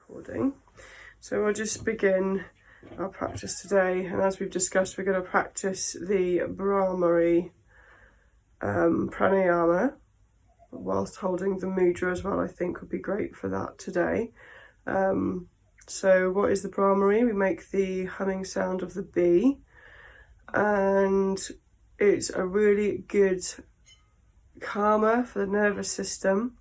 recording. So I'll just begin our practice today, and as we've discussed, we're going to practice the Bhramari Pranayama whilst holding the mudra as well. I think would be great for that today. So what is the Bhramari? We make the humming sound of the bee, and it's a really good calmer for the nervous system,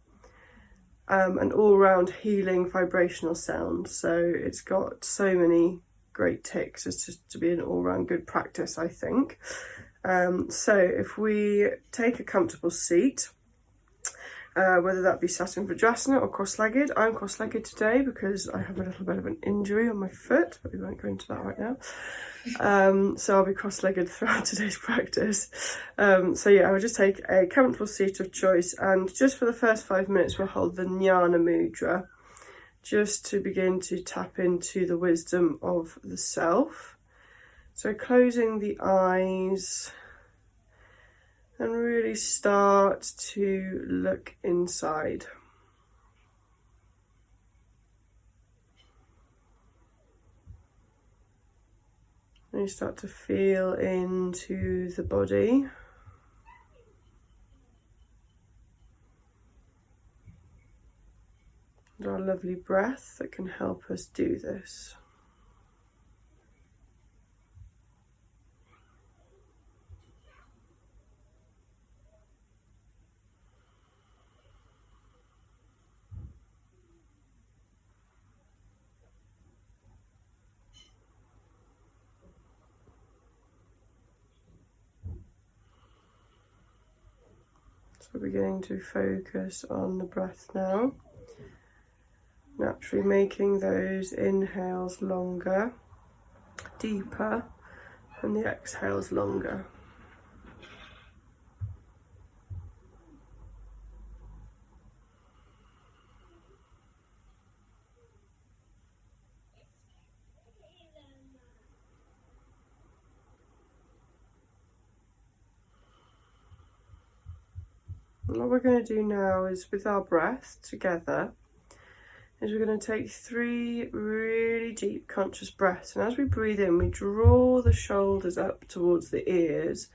an all-round healing vibrational sound. So it's got so many great ticks as to be an all-round good practice, I think. So if we take a comfortable seat, whether that be sat in Vajrasana or cross-legged. I'm cross-legged today because I have a little bit of an injury on my foot, but we won't go into that right now. So I'll be cross-legged throughout today's practice. So yeah, I'll just take a comfortable seat of choice, and just for the first 5 minutes we'll hold the Jnana Mudra, just to begin to tap into the wisdom of the self. So closing the eyes, and really start to look inside. And you start to feel into the body. And our lovely breath that can help us do this. So beginning to focus on the breath now, naturally making those inhales longer, deeper, and the exhales longer. And what we're going to do now is, with our breath together, is we're going to take 3 really deep conscious breaths. And as we breathe in, we draw the shoulders up towards the ears.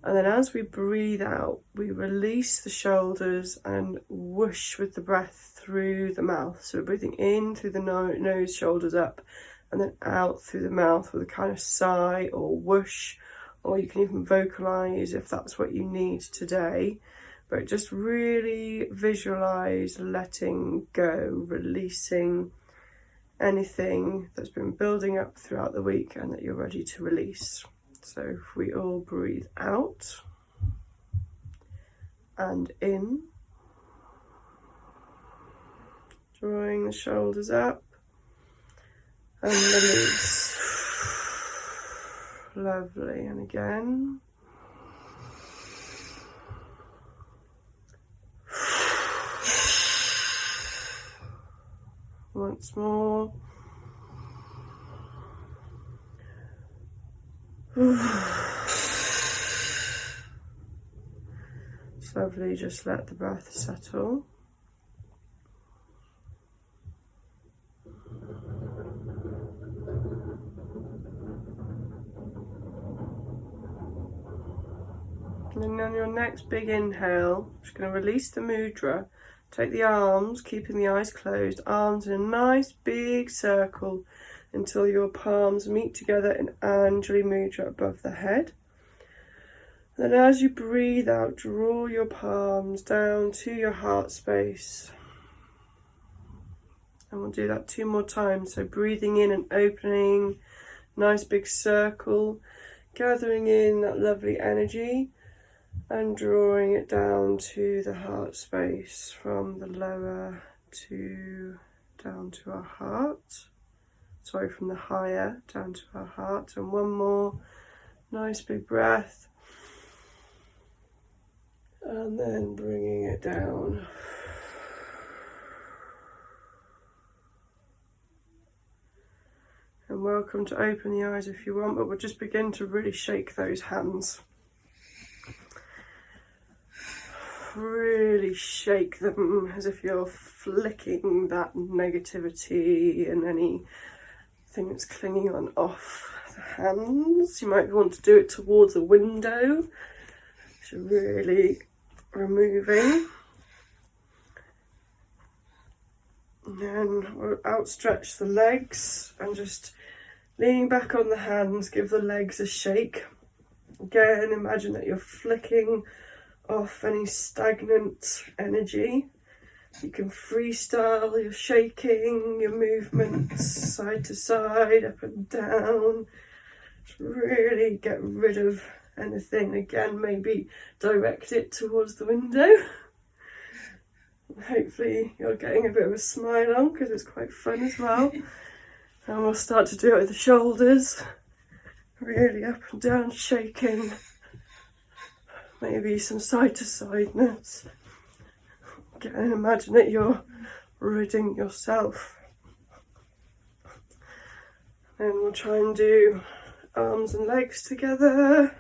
And then as we breathe out, we release the shoulders and whoosh with the breath through the mouth. So we're breathing in through the nose, shoulders up, and then out through the mouth with a kind of sigh or whoosh, or you can even vocalize if that's what you need today. But just really visualize letting go, releasing anything that's been building up throughout the week and that you're ready to release. So if we all breathe out and in, drawing the shoulders up, and release. Lovely. And again. Once more. It's lovely, just let the breath settle. And then on your next big inhale, just going to release the mudra. Take the arms, keeping the eyes closed, arms in a nice big circle until your palms meet together in Anjali Mudra above the head. Then as you breathe out, draw your palms down to your heart space. And we'll do that 2 more times. So breathing in and opening, nice big circle, gathering in that lovely energy, and drawing it down to the heart space, from the lower to down to our heart. Sorry, from the higher down to our heart. And one more nice big breath. And then bringing it down. And welcome to open the eyes if you want, but we'll just begin to really shake those hands. really shake them as if you're flicking that negativity and anything that's clinging on off the hands. You might want to do it towards a window, so really removing. And then we'll outstretch the legs and just leaning back on the hands, give the legs a shake. Again, imagine that you're flicking off any stagnant energy. You can freestyle your shaking, your movements side to side, up and down. Just really get rid of anything. Again, maybe direct it towards the window. Hopefully you're getting a bit of a smile on because it's quite fun as well. And we'll start to do it with the shoulders. Really up and down shaking. Maybe some side to sideness. Again, imagine that you're ridding yourself. Then we'll try and do arms and legs together.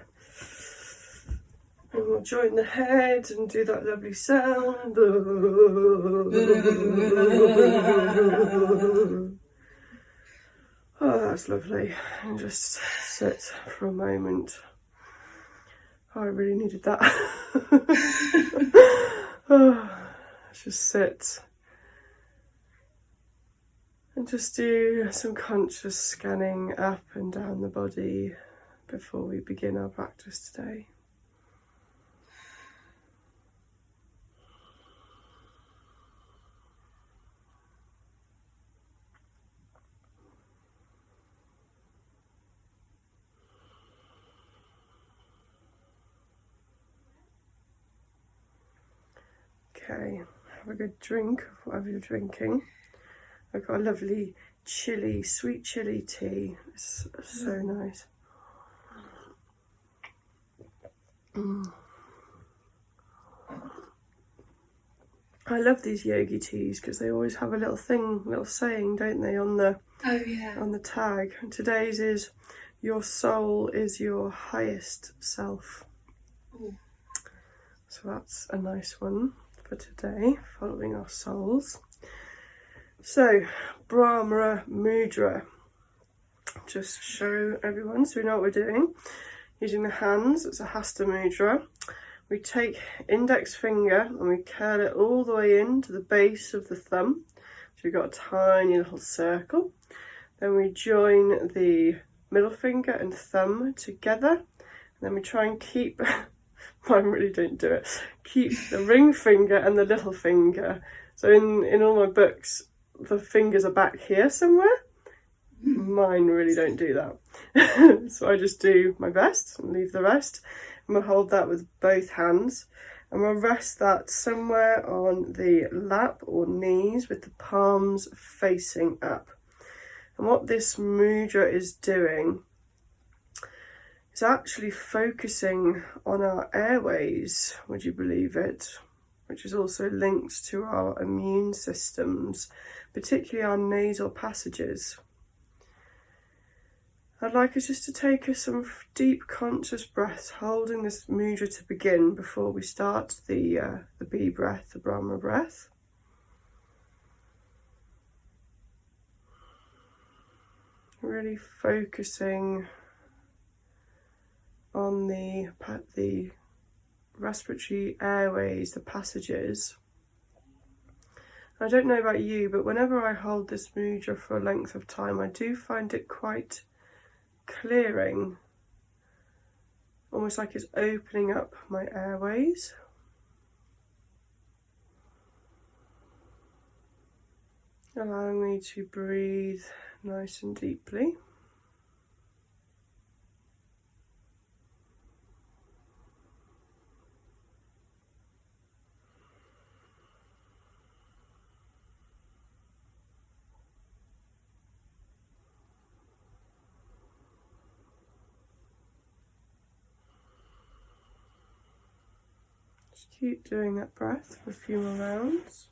And we'll join the head and do that lovely sound. Oh, that's lovely. And just sit for a moment. Oh, I really needed that. Oh, just sit. And just do some conscious scanning up and down the body before we begin our practice today. Okay, have a good drink of whatever you're drinking. I've got a lovely chilli, sweet chilli tea. It's so nice. I love these yogi teas because they always have a little saying, don't they, on the on the tag. And today's is, your soul is your highest self. Ooh. So that's a nice one for today, following our souls. So, Bhramari Mudra. Just show everyone so we know what we're doing. Using the hands, it's a Hasta Mudra. We take index finger and we curl it all the way in to the base of the thumb. So we've got a tiny little circle. Then we join the middle finger and thumb together. And then we try and keep... I really don't do it. Keep the ring finger and the little finger. So in all my books, the fingers are back here somewhere. Mine really don't do that. So I just do my best and leave the rest. And we'll hold that with both hands. And we'll rest that somewhere on the lap or knees with the palms facing up. And what this mudra is doing, it's actually focusing on our airways, would you believe it? Which is also linked to our immune systems, particularly our nasal passages. I'd like us just to take some deep conscious breaths, holding this mudra to begin before we start the bee breath, the Brahma breath. Really focusing on the respiratory airways, the passages. I don't know about you, but whenever I hold this mudra for a length of time, I do find it quite clearing, almost like it's opening up my airways. Allowing me to breathe nice and deeply. Keep doing that breath for a few more rounds.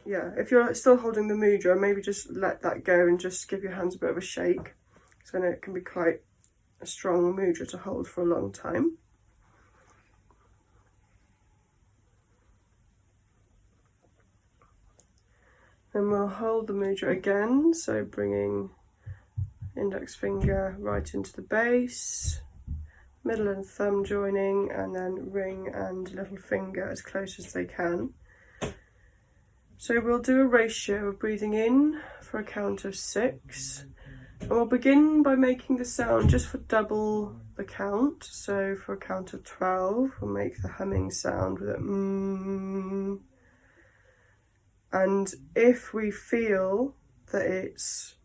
Yeah, if you're still holding the mudra, maybe just let that go and just give your hands a bit of a shake. So I know it can be quite a strong mudra to hold for a long time. Then we'll hold the mudra again, so bringing index finger right into the base, middle and thumb joining, and then ring and little finger as close as they can. So we'll do a ratio of breathing in for a count of 6, and we'll begin by making the sound just for double the count. So for a count of 12, we'll make the humming sound with a and if we feel that it's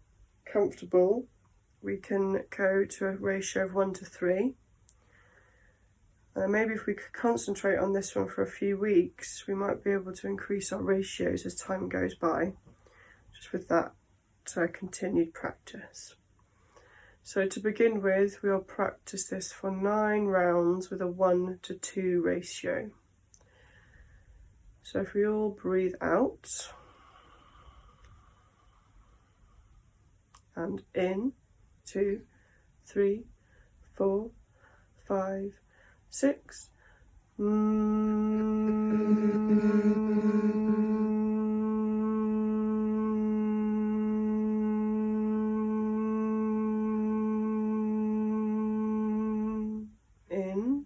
comfortable, we can go to a ratio of 1 to 3. Maybe if we could concentrate on this one for a few weeks, we might be able to increase our ratios as time goes by, just with that continued practice. So to begin with, we'll practice this for 9 rounds with a 1 to 2 ratio. So if we all breathe out and in, 2, 3, 4, 5, 6. In.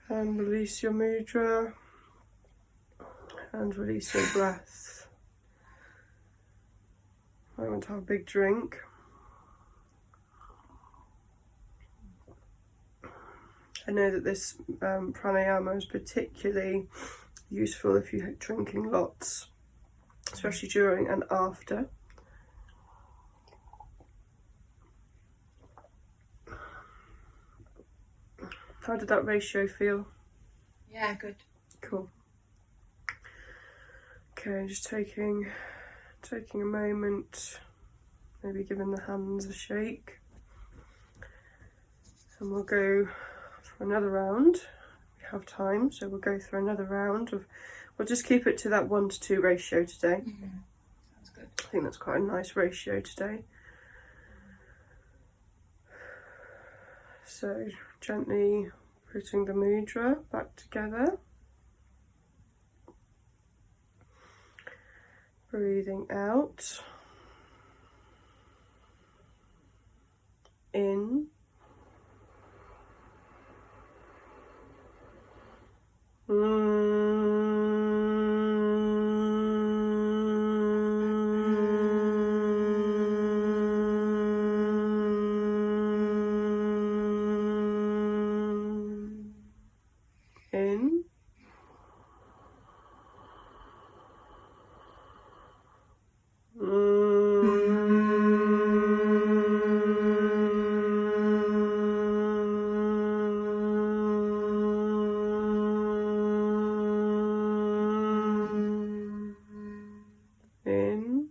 And release your mudra and release your breath. I want to have a big drink. I know that this pranayama is particularly useful if you're drinking lots, especially during and after. How did that ratio feel? Yeah, good. Cool. Okay, just taking a moment, maybe giving the hands a shake. And we'll go for another round. We have time, so we'll go through another round of, we'll just keep it to that 1 to 2 ratio today. Sounds good. I think that's quite a nice ratio today. So gently putting the mudra back together. Breathing out. In. In. In. In. In. In.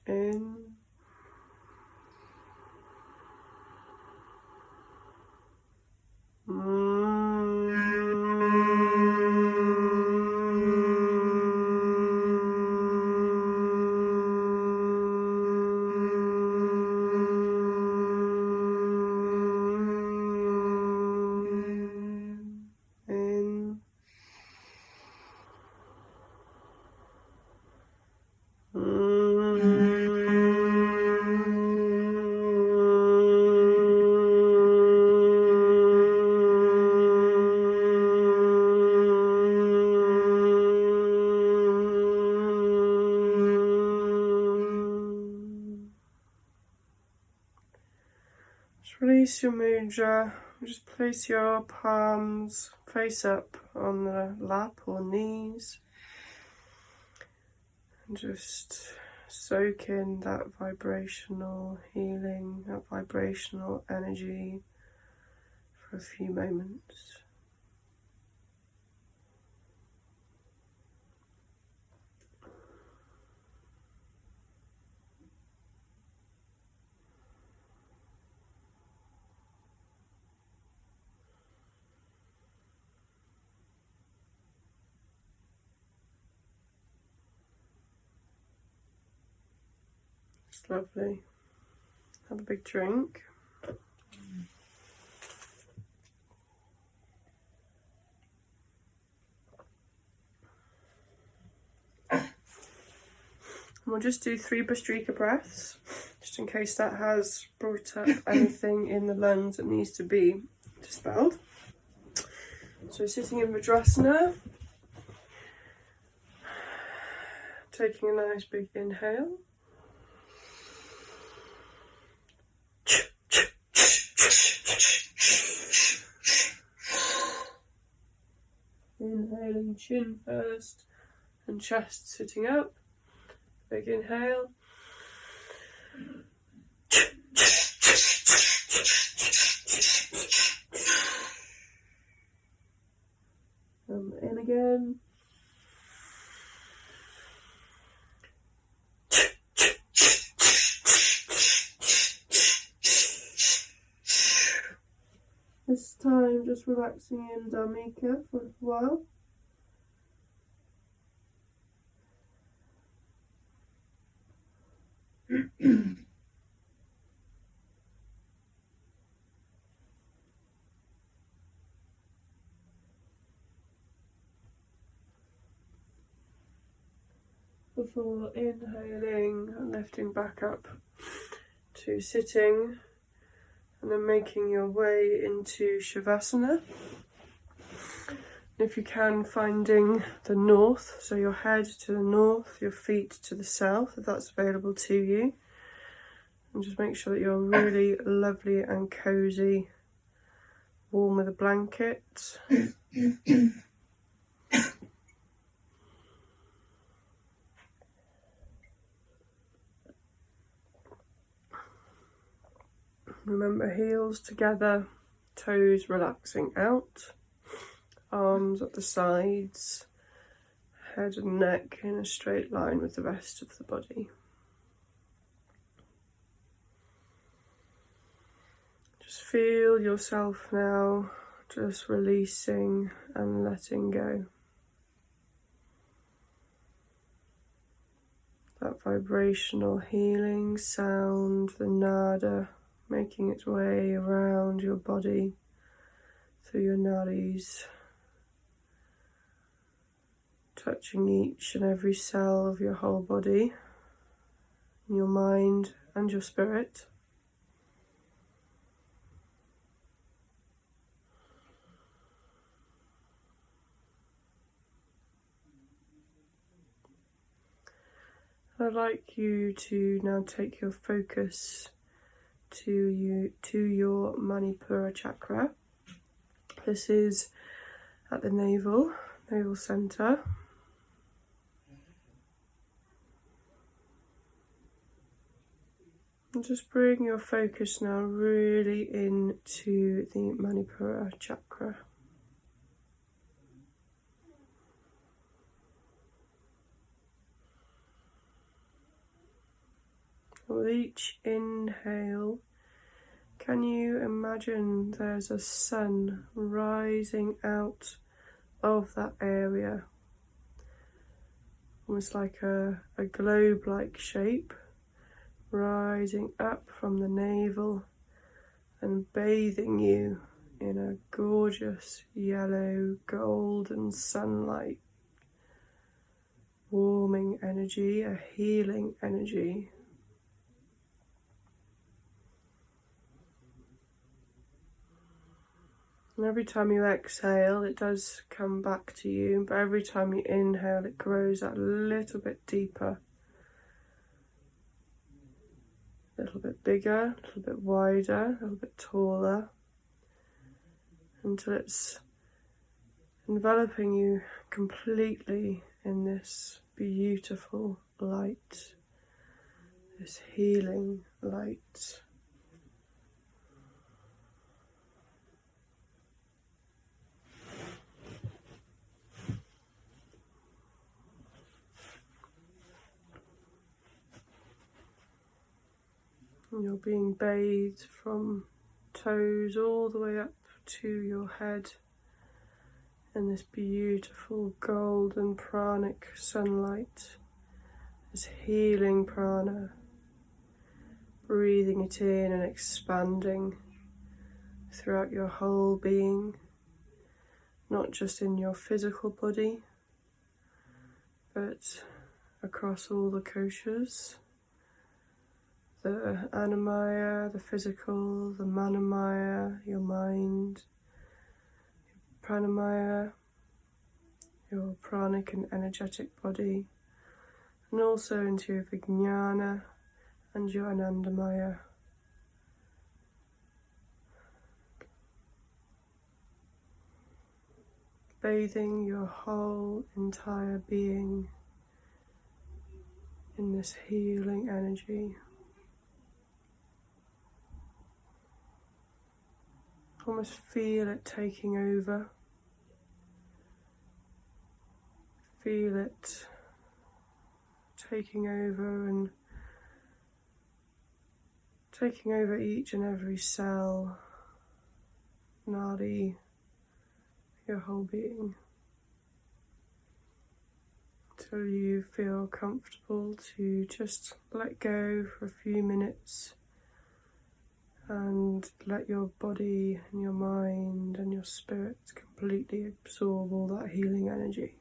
In. In. In. Just release your mudra. Just place your palms face up on the lap or knees. And just soak in that vibrational healing, that vibrational energy for a few moments. It's lovely. Have a big drink. And we'll just do 3 Bhastrika breaths, just in case that has brought up anything in the lungs that needs to be dispelled. So sitting in Vajrasana, taking a nice big inhale. Inhaling chin first and chest sitting up. Big inhale. In again. just relaxing in Dharmika for a while. Before inhaling and lifting back up to sitting, and then making your way into Shavasana. If you can, finding the north, so your head to the north, your feet to the south, if that's available to you. And just make sure that you're really lovely and cozy, warm with a blanket. Remember, heels together, toes relaxing out, arms at the sides, head and neck in a straight line with the rest of the body. Just feel yourself now, just releasing and letting go. That vibrational healing sound, the nada, making its way around your body, through your nadis, touching each and every cell of your whole body, your mind and your spirit. I'd like you to now take your focus to your Manipura chakra. This is at the navel center. And just bring your focus now really into the Manipura chakra. With each inhale, can you imagine there's a sun rising out of that area? Almost like a globe-like shape, rising up from the navel and bathing you in a gorgeous yellow golden sunlight. Warming energy, a healing energy. And every time you exhale, it does come back to you, but every time you inhale, it grows a little bit deeper, a little bit bigger, a little bit wider, a little bit taller, until it's enveloping you completely in this beautiful light, this healing light. And you're being bathed from toes all the way up to your head in this beautiful golden pranic sunlight, this healing prana, breathing it in and expanding throughout your whole being, not just in your physical body, but across all the koshas. The Annamaya, the physical, the Manomaya, your mind, your Pranamaya, your pranic and energetic body, and also into your Vijnana and your Anandamaya. Bathing your whole entire being in this healing energy. Almost feel it taking over. Feel it taking over and taking over each and every cell, nadi, your whole being until you feel comfortable to just let go for a few minutes and let your body and your mind and your spirit completely absorb all that healing energy.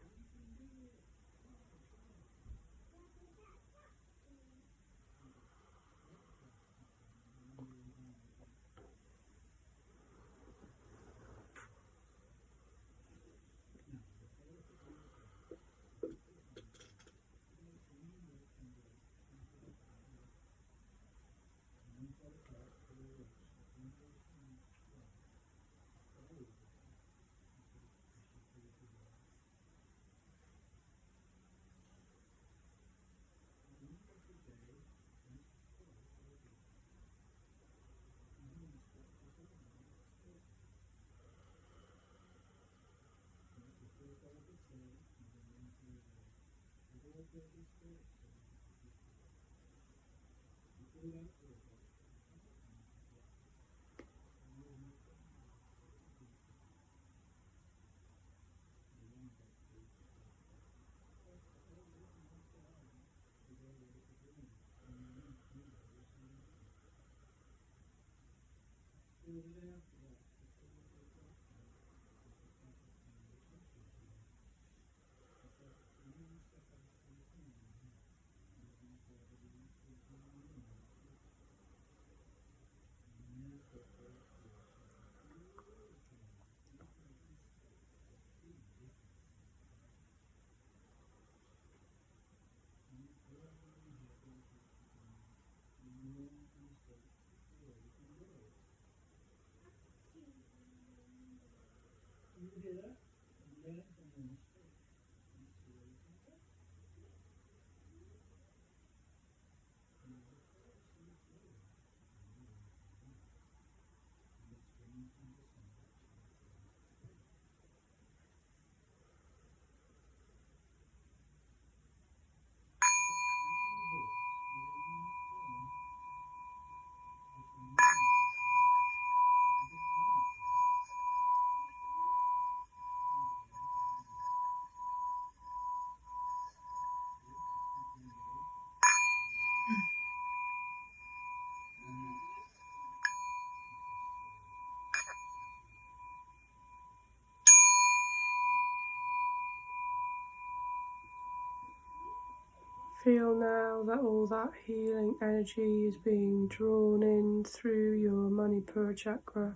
Feel now that all that healing energy is being drawn in through your Manipura chakra,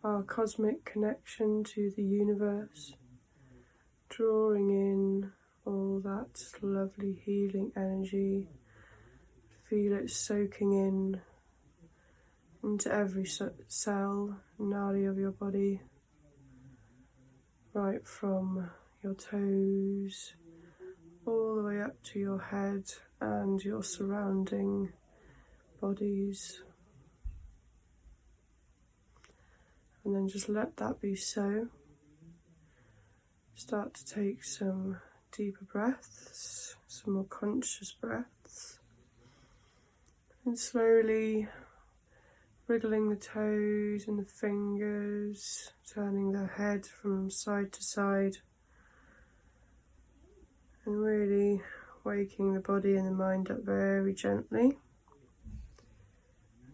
our cosmic connection to the universe, drawing in all that lovely healing energy. Feel it soaking in into every cell, nadi of your body, right from your toes all the way up to your head and your surrounding bodies. And then just let that be so. Start to take some deeper breaths, some more conscious breaths, and slowly wriggling the toes and the fingers, turning the head from side to side, and really waking the body and the mind up very gently.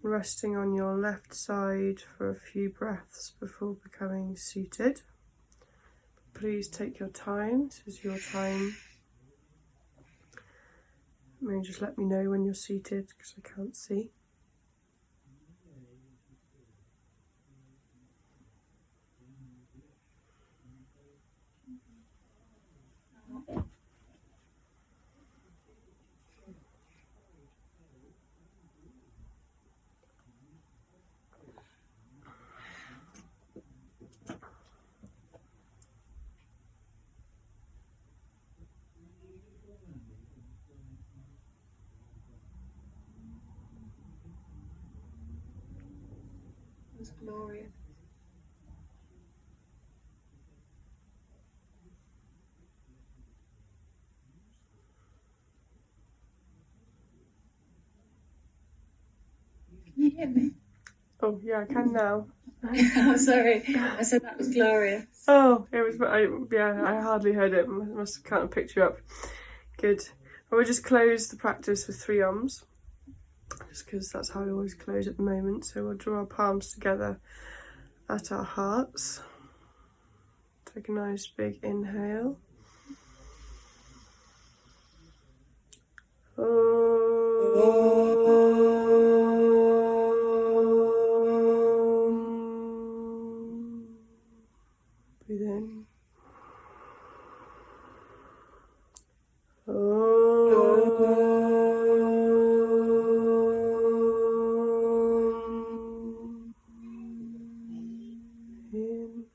Resting on your left side for a few breaths before becoming seated. Please take your time, this is your time. Maybe just let me know when you're seated because I can't see. It's glorious. Can you hear me? Oh yeah, I can now. I'm sorry. I said that was glorious. Oh, it was. I hardly heard it. Must have kind of picked you up. Good. We'll just close the practice with 3 ums, just because that's how we always close at the moment. So we'll draw our palms together at our hearts. Take a nice big inhale. Breathe in. In.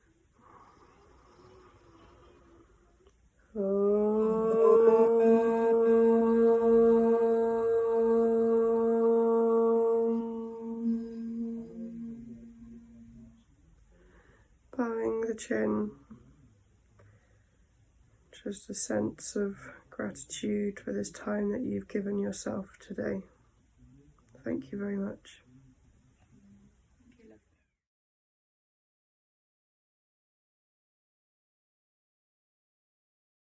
Bowing the chin, just a sense of gratitude for this time that you've given yourself today. Thank you very much.